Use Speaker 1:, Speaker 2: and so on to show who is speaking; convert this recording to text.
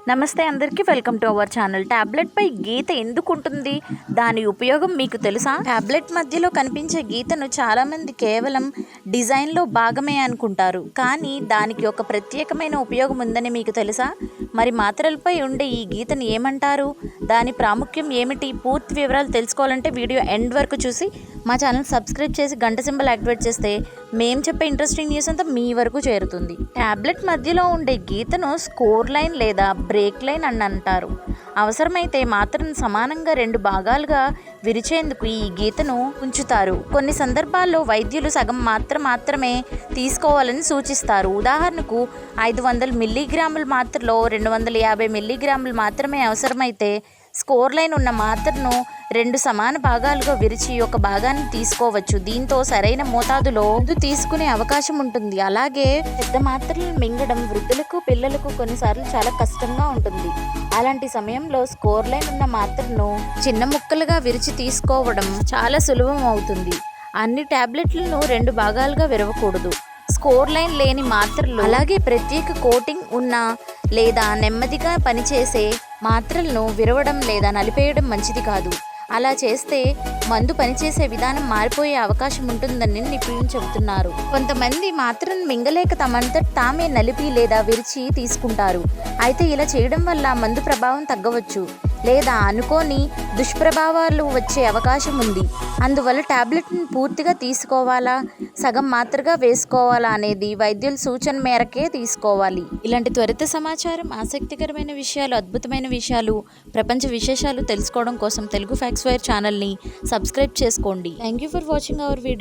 Speaker 1: నమస్తే అందరికీ welcome to our channel. Tablet పై గీత ఎందుకు ఉంటుంది, దాని ఉపయోగం మీకు తెలుసా? టాబ్లెట్ మధ్యలో కనిపించే గీతను చాలామంది కేవలం డిజైన్లో భాగమే అనుకుంటారు, కానీ దానికి ఒక ప్రత్యేకమైన ఉపయోగం ఉందని మీకు తెలుసా? మరి మాత్రలపై ఉండే ఈ గీతను ఏమంటారు, దాని ప్రాముఖ్యం ఏమిటి? పూర్తి వివరాలు తెలుసుకోవాలంటే వీడియో ఎండ్ వరకు చూసి మా ఛానల్ సబ్స్క్రైబ్ చేసి గంట సింబల్ యాక్టివేట్ చేస్తే మేము చెప్పే ఇంట్రెస్టింగ్ న్యూస్ అంతా మీ వరకు చేరుతుంది. టాబ్లెట్ మధ్యలో ఉండే గీతను స్కోర్ లైన్ లేదా బ్రేక్ లైన్ అని అంటారు. అవసరమైతే మాత్రను సమానంగా 2 భాగాలుగా విరిచేందుకు ఈ గీతను ఉంచుతారు. కొన్ని సందర్భాల్లో వైద్యులు సగం మాత్రమే తీసుకోవాలని సూచిస్తారు. ఉదాహరణకు 500 మిల్లీగ్రాముల మాత్రలో 250 మిల్లీగ్రాములు మాత్రమే అవసరమైతే స్కోర్ లైన్ ఉన్న మాత్రను 2 సమాన భాగాలుగా విరిచి ఒక భాగాన్ని తీసుకోవచ్చు. దీంతో సరైన మోతాదులో తీసుకునే అవకాశం ఉంటుంది. అలాగే పెద్ద మాత్రలను మింగడం వృద్ధులకు, పిల్లలకు కొన్నిసార్లు చాలా కష్టంగా ఉంటుంది. అలాంటి సమయంలో స్కోర్ లైన్ ఉన్న మాత్రను చిన్న ముక్కలుగా విరిచి తీసుకోవడం చాలా సులభం అవుతుంది. అన్ని టాబ్లెట్లను 2 భాగాలుగా విరవకూడదు. స్కోర్ లైన్ లేని మాత్రలు, అలాగే ప్రత్యేక కోటింగ్ ఉన్న లేదా నెమ్మదిగా పనిచేసే మాత్రలను విరవడం లేదా నలిపేయడం మంచిది కాదు. అలా చేస్తే మందు పనిచేసే విధానం మారిపోయే అవకాశం ఉంటుందని నిపుణులు చెబుతున్నారు. కొంతమంది మాత్రను మింగలేక తమంతట తామే నలిపి లేదా విరిచి తీసుకుంటారు. అయితే ఇలా చేయడం వల్ల మందు ప్రభావం తగ్గవచ్చు లేదా అనుకోని దుష్ప్రభావాలు వచ్చే అవకాశం ఉంది. అందువల్ల టాబ్లెట్ని పూర్తిగా తీసుకోవాలా, సగం మాత్రగా వేసుకోవాలా అనేది వైద్యుల సూచన మేరకే తీసుకోవాలి. ఇలాంటి త్వరిత సమాచారం, ఆసక్తికరమైన విషయాలు, అద్భుతమైన విషయాలు, ప్రపంచ విశేషాలు తెలుసుకోవడం కోసం తెలుగు ఫ్యాక్ట్స్ వైర్ ఛానల్ని సబ్స్క్రైబ్ చేసుకోండి. Thank you for watching our video.